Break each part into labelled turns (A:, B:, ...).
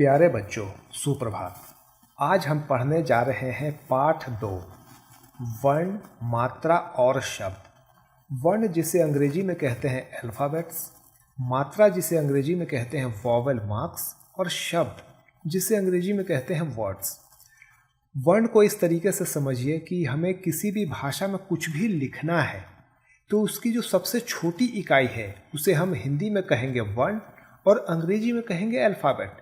A: प्यारे बच्चों, सुप्रभात। आज हम पढ़ने जा रहे हैं पाठ 2, वर्ण, मात्रा और शब्द। वर्ण जिसे अंग्रेजी में कहते हैं अल्फ़ाबेट्स, मात्रा जिसे अंग्रेजी में कहते हैं वॉवेल मार्क्स, और शब्द जिसे अंग्रेजी में कहते हैं वर्ड्स। वर्ण को इस तरीके से समझिए कि हमें किसी भी भाषा में कुछ भी लिखना है तो उसकी जो सबसे छोटी इकाई है उसे हम हिंदी में कहेंगे वर्ण और अंग्रेजी में कहेंगे अल्फ़ाबेट।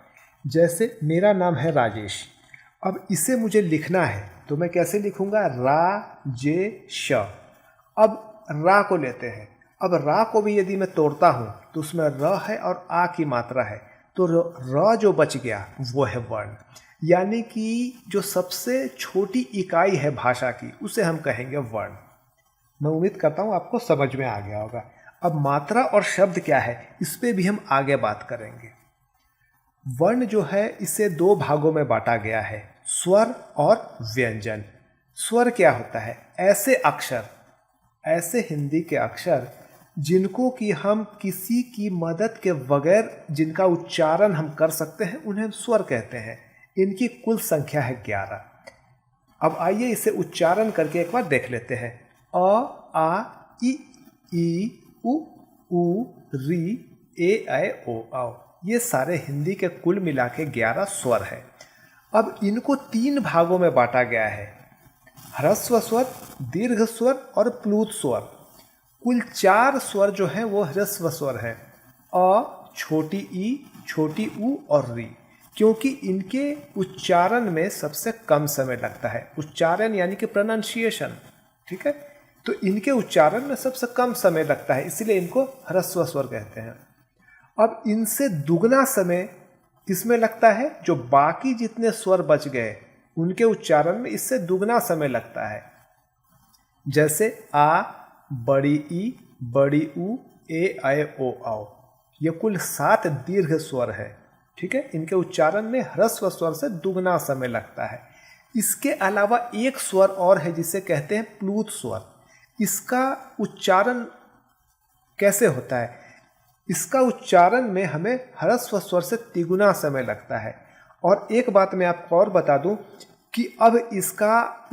A: जैसे मेरा नाम है राजेश, अब इसे मुझे लिखना है तो मैं कैसे लिखूंगा? रा-जे-श। अब रा को लेते हैं। अब रा को भी यदि मैं तोड़ता हूँ तो उसमें र है और आ की मात्रा है, तो र जो बच गया वो है वर्ण। यानी कि जो सबसे छोटी इकाई है भाषा की उसे हम कहेंगे वर्ण। मैं उम्मीद करता हूँ आपको समझ में आ गया होगा। अब मात्रा और शब्द क्या है इस पे भी हम आगे बात करेंगे। वर्ण जो है इसे 2 भागों में बांटा गया है, स्वर और व्यंजन। स्वर क्या होता है? ऐसे अक्षर, ऐसे हिंदी के अक्षर जिनको कि हम किसी की मदद के बगैर जिनका उच्चारण हम कर सकते हैं उन्हें हम स्वर कहते हैं। इनकी कुल संख्या है 11। अब आइए इसे उच्चारण करके एक बार देख लेते हैं। अ, आ, इ, ऊ, ऊ, री, ए, ऐ, ओ, औ। ये सारे हिंदी के कुल मिला के 11 स्वर है। अब इनको 3 भागों में बांटा गया है, ह्रस्व स्वर, दीर्घ स्वर और प्लूत स्वर। कुल 4 स्वर जो हैं वो ह्रस्व स्वर हैं, अ, छोटी ई, छोटी ऊ और री, क्योंकि इनके उच्चारण में सबसे कम समय लगता है। उच्चारण यानी कि प्रोनाउंसिएशन, ठीक है? तो इनके उच्चारण में सबसे कम समय लगता है, इसलिए इनको ह्रस्व स्वर कहते हैं। अब इनसे दुगना समय किसमें लगता है? जो बाकी जितने स्वर बच गए उनके उच्चारण में इससे दुगना समय लगता है। जैसे आ, बड़ी ई, बड़ी ऊ, ए, ऐ, ओ, औ। ये कुल 7 दीर्घ स्वर है, ठीक है? इनके उच्चारण में ह्रस्व स्वर से दुगना समय लगता है। इसके अलावा एक स्वर और है जिसे कहते हैं प्लूत स्वर। इसका उच्चारण कैसे होता है? इसका उच्चारण में हमें ह्रस्व स्वर से तिगुना समय लगता है। और एक बात मैं आपको और बता दूं कि अब इसका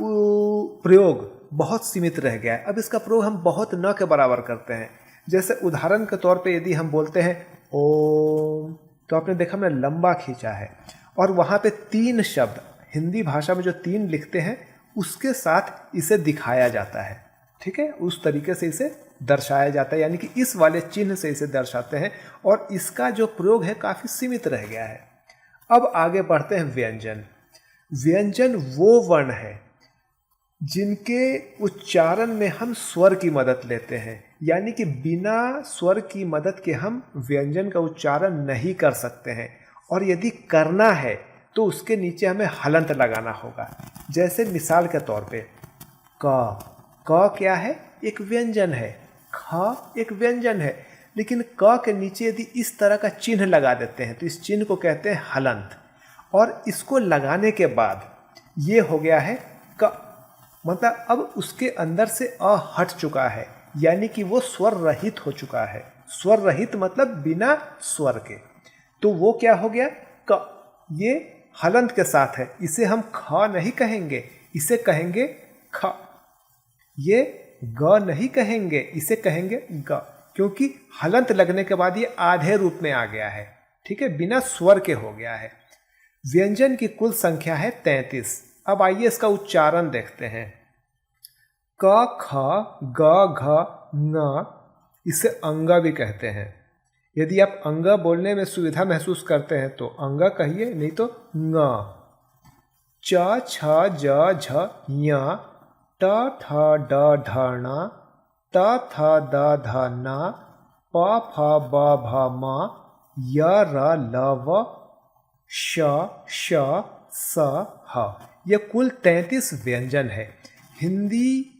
A: प्रयोग बहुत सीमित रह गया है। अब इसका प्रयोग हम बहुत न के बराबर करते हैं। जैसे उदाहरण के तौर पे यदि हम बोलते हैं ओम, तो आपने देखा मैंने लंबा खींचा है, और वहाँ पे 3 शब्द हिंदी भाषा में जो 3 लिखते हैं उसके साथ इसे दिखाया जाता है, ठीक है? उस तरीके से इसे दर्शाया जाता है, यानी कि इस वाले चिन्ह से इसे दर्शाते हैं, और इसका जो प्रयोग है काफ़ी सीमित रह गया है। अब आगे बढ़ते हैं व्यंजन। व्यंजन वो वर्ण है जिनके उच्चारण में हम स्वर की मदद लेते हैं, यानी कि बिना स्वर की मदद के हम व्यंजन का उच्चारण नहीं कर सकते हैं, और यदि करना है तो उसके नीचे हमें हलंत लगाना होगा। जैसे मिसाल के तौर पे क क्या है? एक व्यंजन है। ख एक व्यंजन है, लेकिन क के नीचे यदि इस तरह का चिन्ह लगा देते हैं तो इस चिन्ह को कहते हैं हलंत। और इसको लगाने के बाद ये हो गया है क, मतलब अब उसके अंदर से अ हट चुका है, यानी कि वो स्वर रहित हो चुका है। स्वर रहित मतलब बिना स्वर के, तो वो क्या हो गया? क। ये हलंत के साथ है, इसे हम ख नहीं कहेंगे, इसे कहेंगे ख। ये ग नहीं कहेंगे, इसे कहेंगे ग, क्योंकि हलंत लगने के बाद ये आधे रूप में आ गया है, ठीक है? बिना स्वर के हो गया है। व्यंजन की कुल संख्या है 33। अब आइए इसका उच्चारण देखते हैं। क, ख, ग, घ, ङ, इसे अंगा भी कहते हैं। यदि आप अंगा बोलने में सुविधा महसूस करते हैं तो अंगा कहिए, नहीं तो ङ। च, छ, ज, झ, ञ, ट, ठ, ड, ढ, ण, त, थ, द, ध, न, प, फ, ब, भ, म, य, र, ल, व, श, श, स, ह। ये कुल 33 व्यंजन है। हिंदी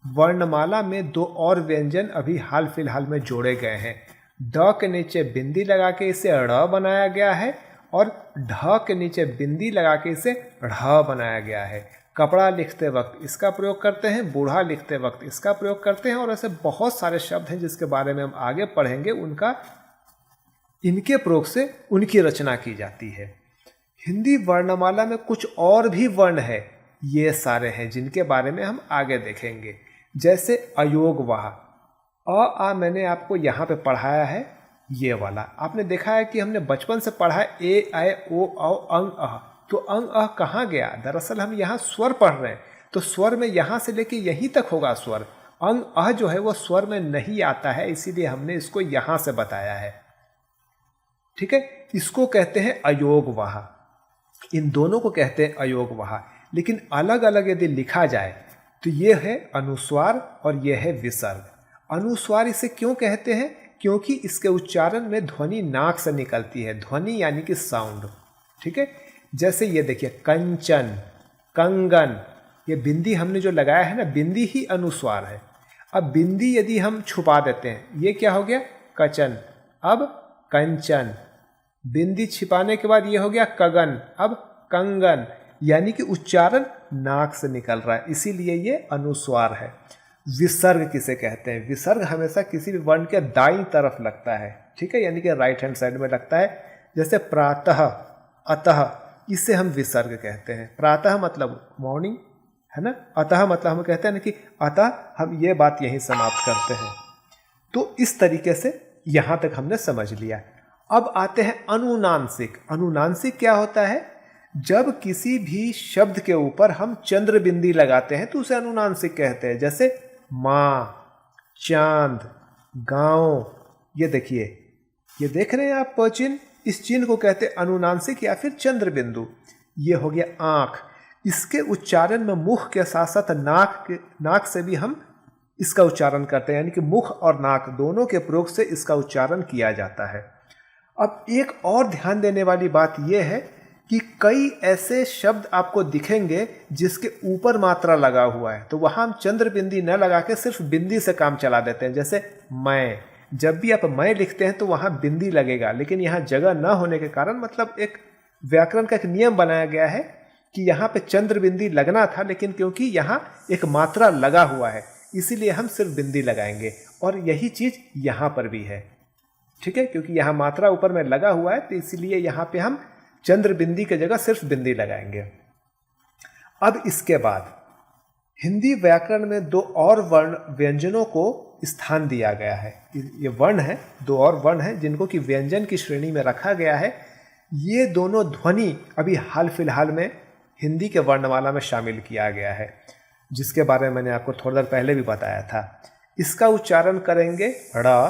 A: वर्णमाला में 2 और व्यंजन अभी हाल फिलहाल में जोड़े गए हैं। ड के नीचे बिंदी लगा के इसे ड़ बनाया गया है, और ढ के नीचे बिंदी लगा के इसे ढ़ बनाया गया है। कपड़ा लिखते वक्त इसका प्रयोग करते हैं, बूढ़ा लिखते वक्त इसका प्रयोग करते हैं, और ऐसे बहुत सारे शब्द हैं जिसके बारे में हम आगे पढ़ेंगे। इनके प्रयोग से उनकी रचना की जाती है। हिंदी वर्णमाला में कुछ और भी वर्ण है, ये सारे हैं जिनके बारे में हम आगे देखेंगे। जैसे अयोग वाह, आ मैंने आपको यहाँ पे पढ़ाया है, ये वाला आपने देखा है कि हमने बचपन से पढ़ा है ए ऐ ओ औ अंग अह। तो अंग अह कहाँ गया? दरअसल हम यहाँ स्वर पढ़ रहे हैं, तो स्वर में यहाँ से लेके यहीं तक होगा स्वर। अंग अह जो है वो स्वर में नहीं आता है, इसीलिए हमने इसको यहाँ से बताया है। ठीक है, इसको कहते हैं अयोग वाह। इन दोनों को कहते हैं अयोग वाह, लेकिन अलग अलग यदि लिखा जाए तो ये है अनुस्वार और ये है विसर्ग। अनुस्वार इसे क्यों कहते हैं? क्योंकि इसके उच्चारण में ध्वनि नाक से निकलती है, ध्वनि यानी कि साउंड। ठीक है, जैसे ये देखिए कंचन, कंगन, ये बिंदी हमने जो लगाया है ना, बिंदी ही अनुस्वार है। अब बिंदी यदि हम छुपा देते हैं, ये क्या हो गया? कचन। अब कंचन, बिंदी छिपाने के बाद ये हो गया कगन, अब कंगन, यानी कि उच्चारण नाक से निकल रहा है, इसीलिए ये अनुस्वार है। विसर्ग किसे कहते हैं? विसर्ग हमेशा किसी भी वर्ण के दाईं तरफ लगता है। ठीक है, यानी कि राइट हैंड साइड में लगता है। जैसे प्रातः, अतः, इसे हम विसर्ग कहते हैं। प्रातः मतलब मॉर्निंग है ना, अतः मतलब हम कहते हैं ना कि अतः हम ये बात यहीं समाप्त करते हैं। तो इस तरीके से यहाँ तक हमने समझ लिया। अब आते हैं अनुनासिक। अनुनासिक क्या होता है? जब किसी भी शब्द के ऊपर हम चंद्र बिंदी लगाते हैं तो उसे अनुनासिक कहते हैं। जैसे माँ, चांद, गांव, ये देखिए, ये देख रहे हैं आप चिन्ह, इस चिन्ह को कहते हैं अनुनासिक या फिर चंद्र बिंदु। ये हो गया आँख, इसके उच्चारण में मुख के साथ साथ नाक से भी हम इसका उच्चारण करते हैं, यानी कि मुख और नाक दोनों के प्रयोग से इसका उच्चारण किया जाता है। अब एक और ध्यान देने वाली बात यह है कि कई ऐसे शब्द आपको दिखेंगे जिसके ऊपर मात्रा लगा हुआ है, तो वहाँ हम चंद्र बिंदी न लगा के सिर्फ बिंदी से काम चला देते हैं। जैसे मैं, जब भी आप मैं लिखते हैं तो वहाँ बिंदी लगेगा, लेकिन यहाँ जगह न होने के कारण, मतलब एक व्याकरण का एक नियम बनाया गया है कि यहाँ पे चंद्र बिंदी लगना था, लेकिन क्योंकि यहाँ एक मात्रा लगा हुआ है इसीलिए हम सिर्फ बिंदी लगाएंगे। और यही चीज़ यहाँ पर भी है। ठीक है, क्योंकि यहाँ मात्रा ऊपर में लगा हुआ है तो इसीलिए यहाँ पे हम चंद्र बिंदी की जगह सिर्फ बिंदी लगाएंगे। अब इसके बाद हिंदी व्याकरण में दो और वर्ण व्यंजनों को स्थान दिया गया है। ये वर्ण है, दो और वर्ण हैं जिनको कि व्यंजन की श्रेणी में रखा गया है। ये दोनों ध्वनि अभी हाल फिलहाल में हिंदी के वर्णमाला में शामिल किया गया है, जिसके बारे में मैंने आपको थोड़ी देर पहले भी बताया था। इसका उच्चारण करेंगे ड़,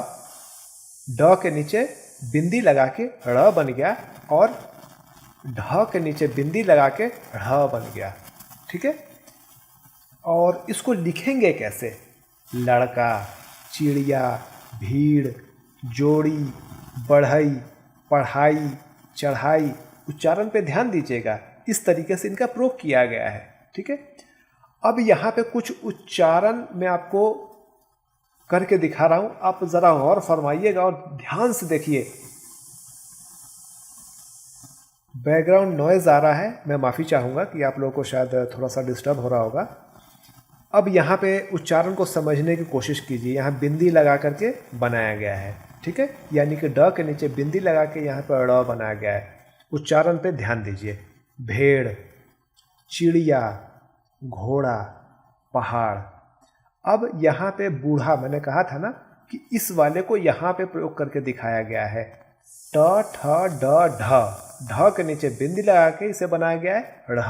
A: ड के नीचे बिंदी लगा के ड़ बन गया, और ढ के नीचे बिंदी लगा के ढ़ बन गया। ठीक है, और इसको लिखेंगे कैसे? लड़का, चिड़िया, भीड़, जोड़ी, बढ़ई, पढ़ाई, चढ़ाई, उच्चारण पे ध्यान दीजिएगा। इस तरीके से इनका प्रयोग किया गया है। ठीक है, अब यहाँ पे कुछ उच्चारण मैं आपको करके दिखा रहा हूँ, आप ज़रा गौर फरमाइएगा और ध्यान से देखिए। बैकग्राउंड नॉइज़ आ रहा है, मैं माफ़ी चाहूँगा कि आप लोगों को शायद थोड़ा सा डिस्टर्ब हो रहा होगा। अब यहाँ पे उच्चारण को समझने की कोशिश कीजिए। यहाँ बिंदी लगा करके बनाया गया है। ठीक है, यानी कि ड के नीचे बिंदी लगा के यहाँ पर ड़ बनाया गया है। उच्चारण पे ध्यान दीजिए। भेड़, चिड़िया, घोड़ा, पहाड़। अब यहाँ पे बूढ़ा, मैंने कहा था ना कि इस वाले को यहाँ पे प्रयोग करके दिखाया गया है। ट, ठ, ड, ढ, ढ के नीचे बिंदी लगा के इसे बनाया गया है ढ़।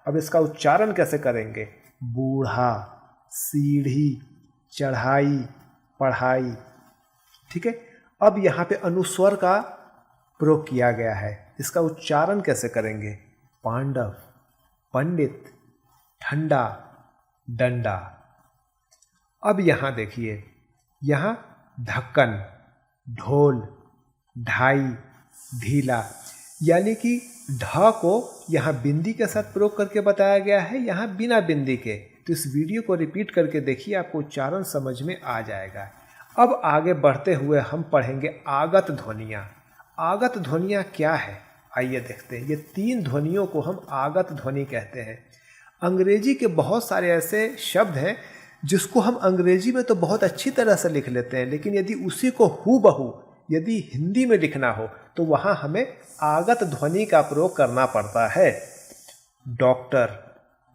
A: अब इसका उच्चारण कैसे करेंगे? बूढ़ा, सीढ़ी, चढ़ाई, पढ़ाई। ठीक है, अब यहाँ पे अनुस्वर का प्रयोग किया गया है। इसका उच्चारण कैसे करेंगे? पांडव, पंडित, ठंडा, डंडा। अब यहाँ देखिए, यहाँ ढक्कन, ढोल, ढाई, ढीला, यानी कि ढ को यहाँ बिंदी के साथ प्रयोग करके बताया गया है, यहाँ बिना बिंदी के। तो इस वीडियो को रिपीट करके देखिए, आपको उच्चारण समझ में आ जाएगा। अब आगे बढ़ते हुए हम पढ़ेंगे आगत ध्वनियाँ। आगत ध्वनियाँ क्या है? आइए देखते हैं। ये तीन ध्वनियों को हम आगत ध्वनि कहते हैं। अंग्रेजी के बहुत सारे ऐसे शब्द हैं जिसको हम अंग्रेजी में तो बहुत अच्छी तरह से लिख लेते हैं, लेकिन यदि उसी को हूबहू यदि हिंदी में लिखना हो तो वहाँ हमें आगत ध्वनि का प्रयोग करना पड़ता है। डॉक्टर,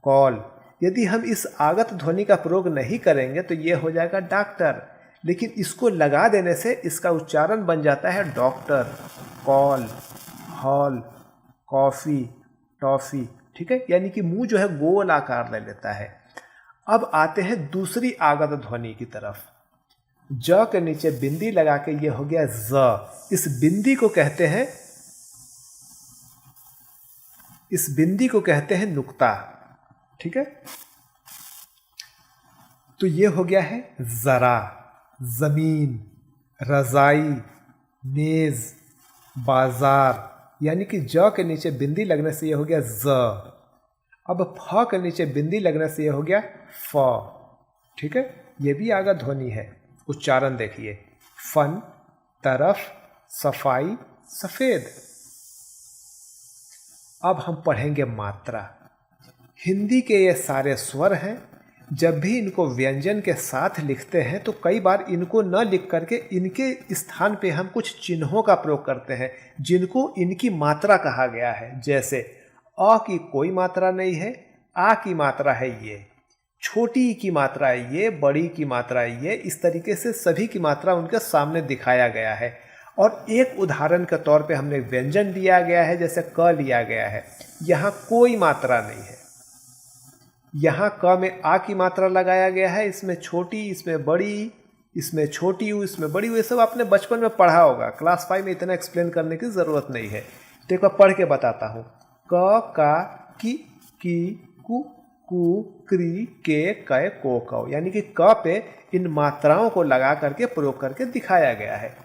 A: कॉल, यदि हम इस आगत ध्वनि का प्रयोग नहीं करेंगे तो ये हो जाएगा डॉक्टर, लेकिन इसको लगा देने से इसका उच्चारण बन जाता है doctor, call, hall, coffee, toffee. ठीक है, यानी कि मुंह जो है गोल आकार ले लेता है। अब आते हैं दूसरी आगत ध्वनि की तरफ। ज के नीचे बिंदी लगा के ये हो गया ज। इस बिंदी को कहते हैं नुक्ता। ठीक है, तो ये हो गया है जरा, जमीन, रजाई, मेज, बाजार। यानी कि ज के नीचे बिंदी लगने से ये हो गया ज। अब फ के नीचे बिंदी लगने से ये हो गया फ। ठीक है, ये भी आगत ध्वनि है। उच्चारण देखिए, फन, तरफ, सफाई, सफेद। अब हम पढ़ेंगे मात्रा। हिंदी के ये सारे स्वर हैं। जब भी इनको व्यंजन के साथ लिखते हैं तो कई बार इनको न लिख करके इनके स्थान पे हम कुछ चिन्हों का प्रयोग करते हैं जिनको इनकी मात्रा कहा गया है। जैसे अ की कोई मात्रा नहीं है, आ की मात्रा है ये, छोटी की मात्रा है ये, बड़ी की मात्रा है ये। इस तरीके से सभी की मात्रा उनके सामने दिखाया गया है। और एक उदाहरण के तौर पे हमने व्यंजन लिया गया है, जैसे क लिया गया है। यहाँ कोई मात्रा नहीं है। यहाँ क में आ की मात्रा लगाया गया है, इसमें छोटी, इसमें बड़ी, इसमें छोटी यू, इसमें बड़ी यू। ये सब आपने बचपन में पढ़ा होगा। क्लास 5 में इतना एक्सप्लेन करने की ज़रूरत नहीं है। तो एक बार पढ़ के बताता हूँ। क, का, की, कु, क्री, के, कै, को, कौ। यानी कि क पे इन मात्राओं को लगा करके प्रयोग करके दिखाया गया है।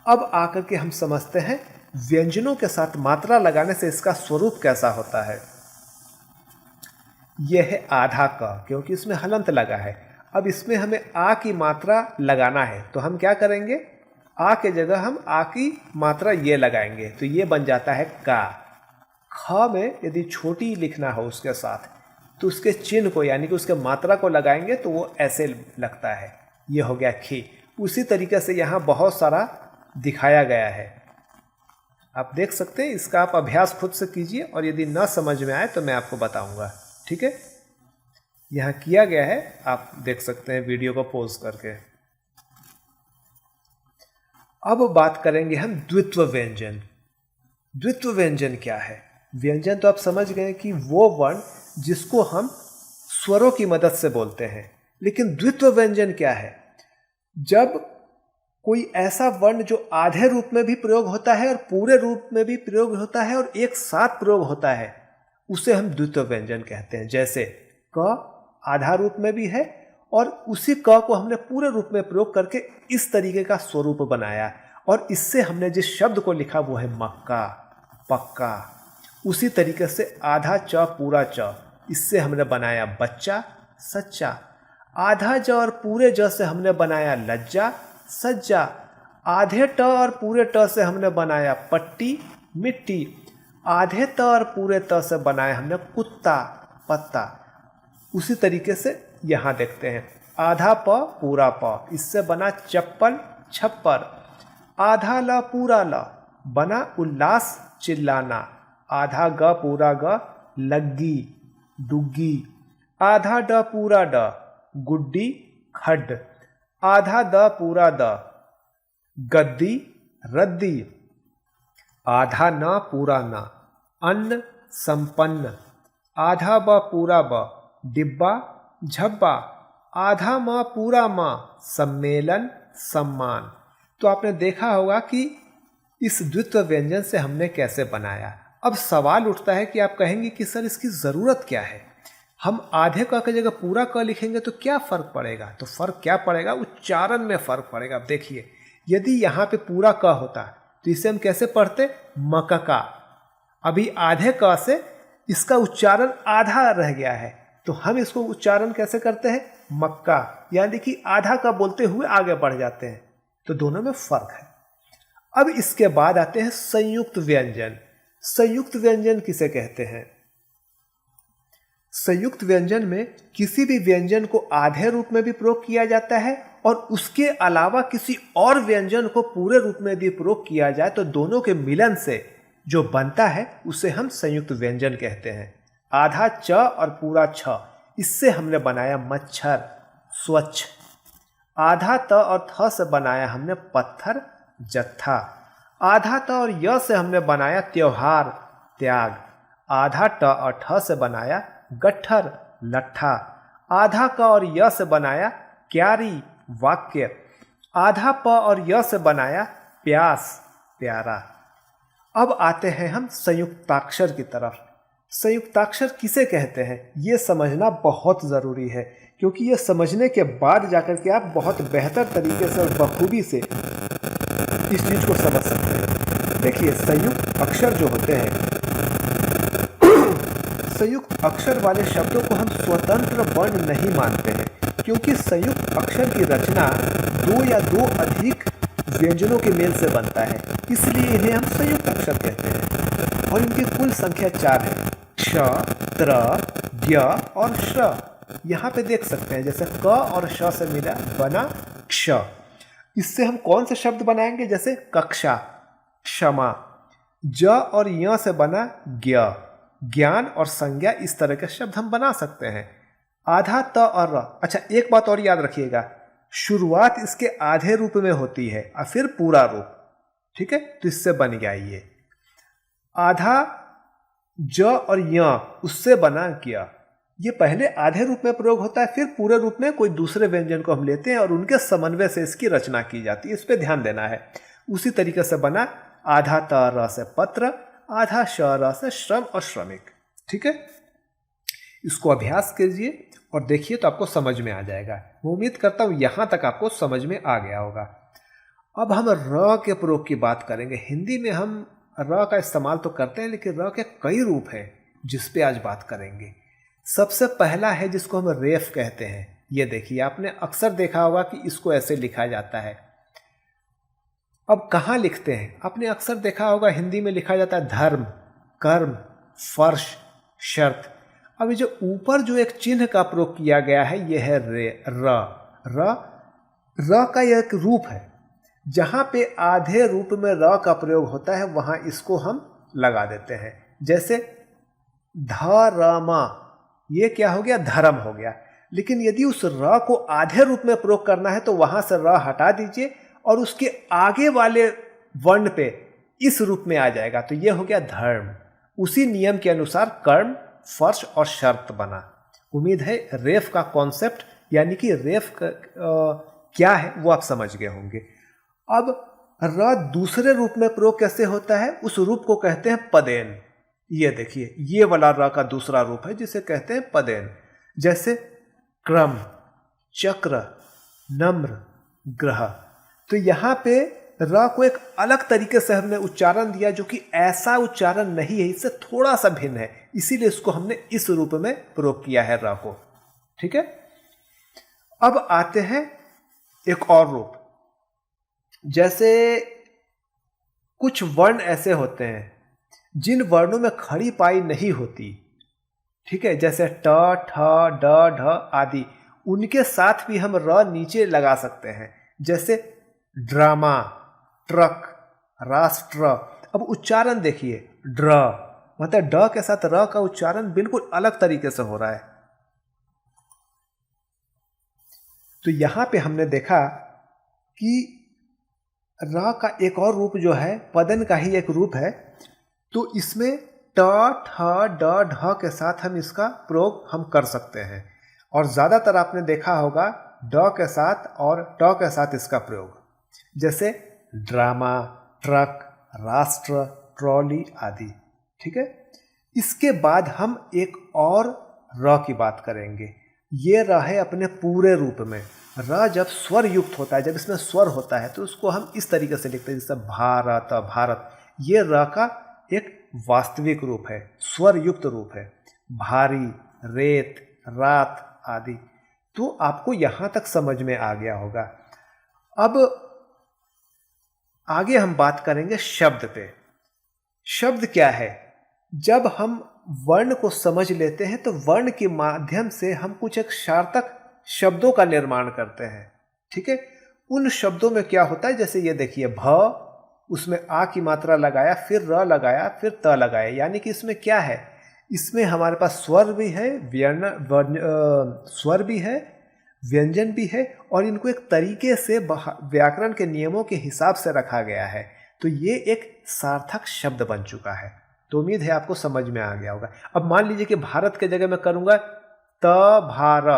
A: अब आकर के हम समझते हैं व्यंजनों के साथ मात्रा लगाने से इसका स्वरूप कैसा होता है। यह है आधा क, क्योंकि इसमें हलंत लगा है। अब इसमें हमें आ की मात्रा लगाना है, तो हम क्या करेंगे, आ के जगह हम आ की मात्रा ये लगाएंगे, तो ये बन जाता है का। ख में यदि छोटी लिखना हो उसके साथ, तो उसके चिन्ह को यानी कि उसके मात्रा को लगाएंगे तो वो ऐसे लगता है। ये हो गया खी। उसी तरीके से यहाँ बहुत सारा दिखाया गया है, आप देख सकते हैं। इसका आप अभ्यास खुद से कीजिए और यदि न समझ में आए तो मैं आपको बताऊंगा। ठीक है, यहाँ किया गया है, आप देख सकते हैं वीडियो को पॉज करके। अब बात करेंगे हम द्वित्व व्यंजन। द्वित्व व्यंजन क्या है? व्यंजन तो आप समझ गए कि वो वर्ण जिसको हम स्वरों की मदद से बोलते हैं, लेकिन द्वित्व व्यंजन क्या है? जब कोई ऐसा वर्ण जो आधे रूप में भी प्रयोग होता है और पूरे रूप में भी प्रयोग होता है और एक साथ प्रयोग होता है, उसे हम द्वित्व व्यंजन कहते हैं। जैसे क आधा रूप में भी है और उसी क को हमने पूरे रूप में प्रयोग करके इस तरीके का स्वरूप बनाया, और इससे हमने जिस शब्द को लिखा वो है मक्का, पक्का। उसी तरीके से आधा च पूरा च, इससे हमने बनाया बच्चा, सच्चा। आधा ज और पूरे ज से हमने बनाया लज्जा, सज्जा। आधे ट और पूरे ट से हमने बनाया पट्टी, मिट्टी। आधे त और पूरे त से बनाया हमने कुत्ता, पत्ता। उसी तरीके से यहाँ देखते हैं, आधा प पूरा प, इससे बना चप्पल, छप्पर। आधा ल पूरा ल, बना उल्लास, चिल्लाना। आधा ग पूरा ग, लग्गी, डुग्गी। आधा ड पूरा ड, गुड्डी, खड्ड। आधा द पूरा द, गद्दी, रद्दी। आधा न पूरा न, अन्न, संपन्न। आधा ब पूरा ब, डिब्बा, झब्बा। आधा म पूरा म, सम्मेलन, सम्मान। तो आपने देखा होगा कि इस द्वित्व व्यंजन से हमने कैसे बनाया। अब सवाल उठता है कि आप कहेंगे कि सर इसकी ज़रूरत क्या है, हम आधे क की जगह पूरा क लिखेंगे तो क्या फ़र्क पड़ेगा? तो फ़र्क क्या पड़ेगा, उच्चारण में फ़र्क पड़ेगा। अब देखिए, यदि यहाँ पे पूरा क होता तो इसे हम कैसे पढ़ते, मकका। अभी आधे क से इसका उच्चारण आधा रह गया है, तो हम इसको उच्चारण कैसे करते हैं, मक्का, यानी कि आधा का बोलते हुए आगे बढ़ जाते हैं। तो दोनों में फ़र्क है। अब इसके बाद आते हैं संयुक्त व्यंजन। संयुक्त व्यंजन किसे कहते हैं? संयुक्त व्यंजन में किसी भी व्यंजन को आधे रूप में भी प्रयोग किया जाता है और उसके अलावा किसी और व्यंजन को पूरे रूप में यदि प्रयोग किया जाए तो दोनों के मिलन से जो बनता है उसे हम संयुक्त व्यंजन कहते हैं। आधा च और पूरा छ, इससे हमने बनाया मच्छर, स्वच्छ। आधा त और थ से बनाया हमने पत्थर, जत्था। आधा त और य से हमने बनाया त्योहार, त्याग। आधा ट और ठ से बनाया गट्ठर, लट्ठा। आधा क और य से बनाया क्यारी, वाक्य। आधा प और य से बनाया प्यास, प्यारा। अब आते हैं हम संयुक्ताक्षर की तरफ। संयुक्ताक्षर किसे कहते हैं ये समझना बहुत ज़रूरी है, क्योंकि ये समझने के बाद जाकर के आप बहुत बेहतर तरीके से और बखूबी से इस चीज़ को समझ सकते हैं। देखिए, संयुक्त अक्षर जो होते हैं, संयुक्त अक्षर वाले शब्दों को हम स्वतंत्र वर्ण नहीं मानते हैं, क्योंकि संयुक्त अक्षर की रचना दो या दो अधिक व्यंजनों के मेल से बनता है, इसलिए इन्हें हम संयुक्त अक्षर कहते हैं। और इनकी कुल संख्या 4 है, क्ष, त्र, ज्ञ और श्र। यहाँ पे देख सकते हैं, जैसे क और श से मिला बना क्ष। इससे हम कौन से शब्द बनाएंगे, जैसे कक्षा, क्षमा। ज और य से बना ज्ञ, ज्ञान और संज्ञा। इस तरह के शब्द हम बना सकते हैं। आधा त और र। अच्छा, एक बात और याद रखिएगा, शुरुआत इसके आधे रूप में होती है और फिर पूरा रूप। ठीक है, तो इससे बन गया ये आधा ज और य, उससे बना किया। ये पहले आधे रूप में प्रयोग होता है, फिर पूरे रूप में कोई दूसरे व्यंजन को हम लेते हैं और उनके समन्वय से इसकी रचना की जाती है। इस पर ध्यान देना है। उसी तरीके से बना आधा त र से पत्र, आधा श र से श्रम और श्रमिक। ठीक है, इसको अभ्यास कीजिए और देखिए तो आपको समझ में आ जाएगा। मैं उम्मीद करता हूँ यहाँ तक आपको समझ में आ गया होगा। अब हम र के प्रयोग की बात करेंगे। हिंदी में हम र का इस्तेमाल तो करते हैं, लेकिन र के कई रूप हैं जिस पे आज बात करेंगे। सबसे पहला है जिसको हम रेफ कहते हैं। ये देखिए, आपने अक्सर देखा होगा कि इसको ऐसे लिखा जाता है। अब कहाँ लिखते हैं, आपने अक्सर देखा होगा हिंदी में लिखा जाता है धर्म, कर्म, फर्श, शर्त। अब जो ऊपर जो एक चिन्ह का प्रयोग किया गया है यह है रे, र का यह एक रूप है। जहाँ पे आधे रूप में र का प्रयोग होता है वहाँ इसको हम लगा देते हैं। जैसे धरमा, ये क्या हो गया, धर्म हो गया। लेकिन यदि उस र को आधे रूप में प्रयोग करना है तो वहाँ से र हटा दीजिए और उसके आगे वाले वर्ण पे इस रूप में आ जाएगा, तो यह हो गया धर्म। उसी नियम के अनुसार कर्म, फर्श और शर्त बना। उम्मीद है रेफ का कॉन्सेप्ट यानी कि रेफ क्या है वो आप समझ गए होंगे। अब र दूसरे रूप में प्रयोग कैसे होता है, उस रूप को कहते हैं पदेन। ये देखिए, ये वाला र का दूसरा रूप है जिसे कहते हैं पदेन। जैसे क्रम, चक्र, नम्र, ग्रह। तो यहाँ पे र को एक अलग तरीके से हमने उच्चारण दिया जो कि ऐसा उच्चारण नहीं है, इससे थोड़ा सा भिन्न है, इसीलिए इसको हमने इस रूप में प्रयोग किया है र को। ठीक है, अब आते हैं एक और रूप। जैसे कुछ वर्ण ऐसे होते हैं जिन वर्णों में खड़ी पाई नहीं होती। ठीक है, जैसे ट, ठ, ड, ढ आदि, उनके साथ भी हम र नीचे लगा सकते हैं। जैसे ड्रामा, ट्रक, राष्ट्र। अब उच्चारण देखिए, ड्र मतलब ड के साथ र का उच्चारण बिल्कुल अलग तरीके से हो रहा है। तो यहां पे हमने देखा कि र का एक और रूप जो है पदन का ही एक रूप है। तो इसमें ट, ठ, ड, ढ के साथ हम इसका प्रयोग हम कर सकते हैं, और ज़्यादातर आपने देखा होगा ड के साथ और ट के साथ इसका प्रयोग। जैसे ड्रामा, ट्रक, राष्ट्र, ट्रॉली आदि। ठीक है, इसके बाद हम एक और र की बात करेंगे। ये र है अपने पूरे रूप में। र जब स्वर युक्त होता है, जब इसमें स्वर होता है तो उसको हम इस तरीके से लिखते हैं जैसे भारत, भारत। ये र का एक वास्तविक रूप है, स्वर युक्त रूप है। भारी, रेत, रात आदि। तो आपको यहां तक समझ में आ गया होगा। अब आगे हम बात करेंगे शब्द पे। शब्द क्या है, जब हम वर्ण को समझ लेते हैं तो वर्ण के माध्यम से हम कुछ एक सार्थक शब्दों का निर्माण करते हैं। ठीक है। उन शब्दों में क्या होता है, जैसे ये देखिए भ, उसमें आ की मात्रा लगाया, फिर र लगाया, फिर त लगाया, यानी कि इसमें क्या है, इसमें हमारे पास स्वर भी है, स्वर भी है, व्यंजन भी है, और इनको एक तरीके से व्याकरण के नियमों के हिसाब से रखा गया है। तो ये एक सार्थक शब्द बन चुका है। तो उम्मीद है आपको समझ में आ गया होगा। अब मान लीजिए कि भारत के जगह मैं करूंगा त भार,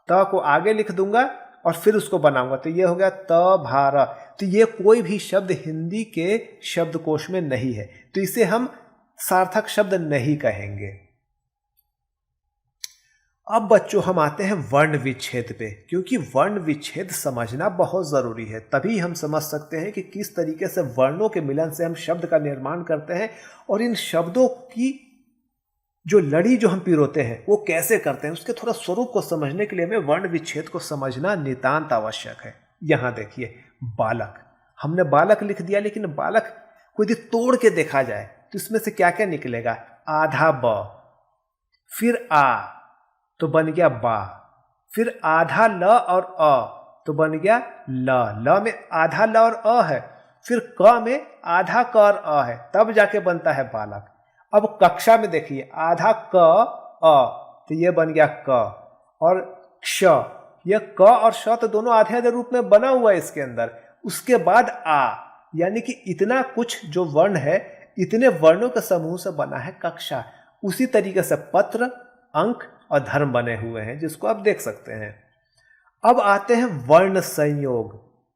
A: त को आगे लिख दूंगा और फिर उसको बनाऊंगा, तो ये हो गया त भार। तो ये कोई भी शब्द हिंदी के शब्दकोश में नहीं है, तो इसे हम सार्थक शब्द नहीं कहेंगे। अब बच्चों हम आते हैं वर्ण विच्छेद पे, क्योंकि वर्ण विच्छेद समझना बहुत जरूरी है, तभी हम समझ सकते हैं कि किस तरीके से वर्णों के मिलन से हम शब्द का निर्माण करते हैं, और इन शब्दों की जो लड़ी जो हम पिरोते हैं वो कैसे करते हैं। उसके थोड़ा स्वरूप को समझने के लिए हमें वर्ण विच्छेद को समझना नितांत आवश्यक है। यहां देखिए बालक, हमने बालक लिख दिया, लेकिन बालक को यदि तोड़ के देखा जाए तो इसमें से क्या क्या निकलेगा, आधा ब, फिर आ तो बन गया बा, फिर आधा ल और अ तो बन गया ल, ल में आधा ल और अ है, फिर क में आधा क और अ है, तब जाके बनता है बालक। अब कक्षा में देखिए आधा क अ, तो ये बन गया क, और क्ष, यह क और श तो दोनों आधे आधे रूप में बना हुआ है इसके अंदर। उसके बाद आ, यानी कि इतना कुछ जो वर्ण है, इतने वर्णों के समूह से बना है कक्षा। उसी तरीके से पत्र, अंक और धर्म बने हुए हैं, जिसको आप देख सकते हैं। अब आते हैं वर्ण संयोग।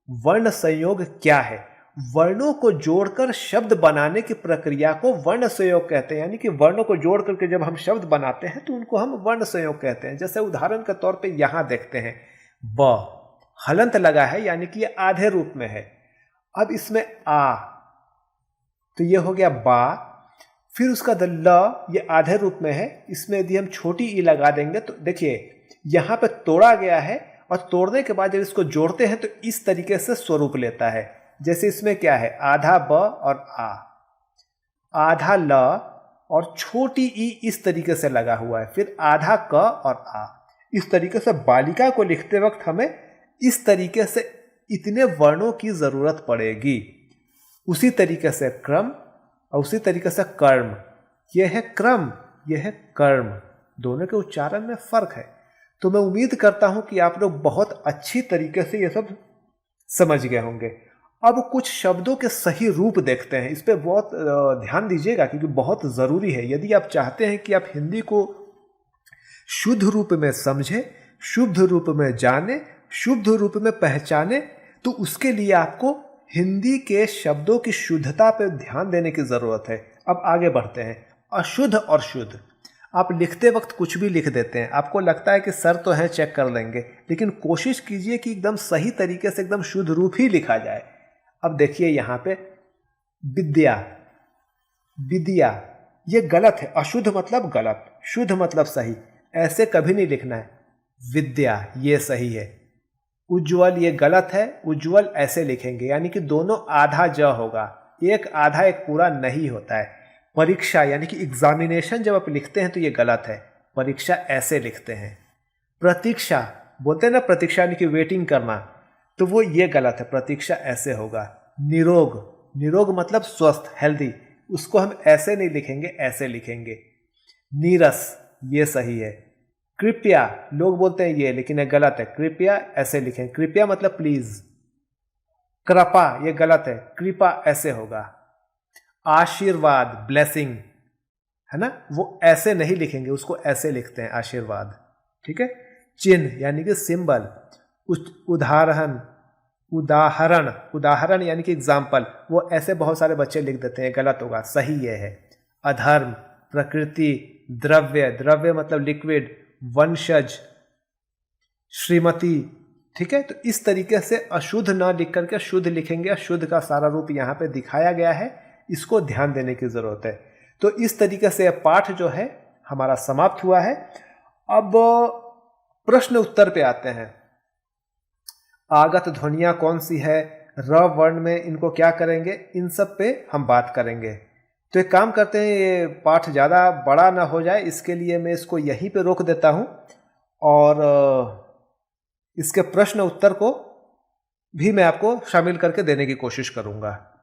A: वर्ण संयोग क्या है, वर्णों को जोड़कर शब्द बनाने की प्रक्रिया को वर्ण संयोग कहते हैं। यानी कि वर्णों को जोड़ करके जब हम शब्द बनाते हैं तो उनको हम वर्ण संयोग कहते हैं। जैसे उदाहरण के तौर पे यहां देखते हैं ब, हलंत लगा है, यानी कि ये आधे रूप में है। अब इसमें आ, तो ये हो गया बा, फिर उसका ल, ये आधे रूप में है, इसमें यदि हम छोटी ई लगा देंगे तो देखिए यहां पे तोड़ा गया है, और तोड़ने के बाद जब इसको जोड़ते हैं तो इस तरीके से स्वरूप लेता है। जैसे इसमें क्या है, आधा ब और आ, आधा ल और छोटी ई इस तरीके से लगा हुआ है, फिर आधा क और आ। इस तरीके से बालिका को लिखते वक्त हमें इस तरीके से इतने वर्णों की जरूरत पड़ेगी। उसी तरीके से क्रम और उसी तरीके से कर्म, यह है क्रम, यह है कर्म, दोनों के उच्चारण में फर्क है। तो मैं उम्मीद करता हूं कि आप लोग बहुत अच्छी तरीके से यह सब समझ गए होंगे। अब कुछ शब्दों के सही रूप देखते हैं, इस पर बहुत ध्यान दीजिएगा क्योंकि बहुत ज़रूरी है। यदि आप चाहते हैं कि आप हिंदी को शुद्ध रूप में समझें, शुद्ध रूप में जाने, शुद्ध रूप में पहचाने, तो उसके लिए आपको हिंदी के शब्दों की शुद्धता पर ध्यान देने की ज़रूरत है। अब आगे बढ़ते हैं। अशुद्ध और शुद्ध, आप लिखते वक्त कुछ भी लिख देते हैं, आपको लगता है कि सर तो है चेक कर लेंगे, लेकिन कोशिश कीजिए कि एकदम सही तरीके से एकदम शुद्ध रूप ही लिखा जाए। अब देखिए यहाँ पे विद्या, विद्या, ये गलत है। अशुद्ध मतलब गलत, शुद्ध मतलब सही, ऐसे कभी नहीं लिखना है। विद्या ये सही है। उज्ज्वल ये गलत है, उज्ज्वल ऐसे लिखेंगे, यानी कि दोनों आधा ज होगा, एक आधा एक पूरा नहीं होता है। परीक्षा यानी कि एग्जामिनेशन जब आप लिखते हैं तो ये गलत है, परीक्षा ऐसे लिखते हैं। प्रतीक्षा बोलते हैं ना, प्रतीक्षा यानी कि वेटिंग करना, तो वो ये गलत है, प्रतीक्षा ऐसे होगा। निरोग, निरोग मतलब स्वस्थ, हेल्दी, उसको हम ऐसे नहीं लिखेंगे, ऐसे लिखेंगे। नीरस ये सही है। कृपया लोग बोलते हैं ये, लेकिन ये गलत है, कृपया ऐसे लिखें, कृपया मतलब प्लीज। कृपा ये गलत है, कृपा ऐसे होगा। आशीर्वाद ब्लेसिंग है ना, वो ऐसे नहीं लिखेंगे, उसको ऐसे लिखते हैं आशीर्वाद, ठीक है। चिन्ह यानी कि सिंबल। उदाहरण, उदाहरण, उदाहरण यानी कि एग्जाम्पल, वो ऐसे बहुत सारे बच्चे लिख देते हैं, गलत होगा, सही ये है। अधर्म, प्रकृति, द्रव्य, द्रव्य मतलब लिक्विड, वंशज, श्रीमती, ठीक है। तो इस तरीके से अशुद्ध ना लिख करके शुद्ध लिखेंगे। शुद्ध का सारा रूप यहाँ पे दिखाया गया है, इसको ध्यान देने की जरूरत है। तो इस तरीके से पाठ जो है हमारा समाप्त हुआ है। अब प्रश्न उत्तर पे आते हैं। आगत ध्वनियां कौन सी है, र वर्ण में इनको क्या करेंगे, इन सब पे हम बात करेंगे। तो एक काम करते हैं, ये पाठ ज़्यादा बड़ा ना हो जाए, इसके लिए मैं इसको यहीं पे रोक देता हूँ और इसके प्रश्न उत्तर को भी मैं आपको शामिल करके देने की कोशिश करूंगा।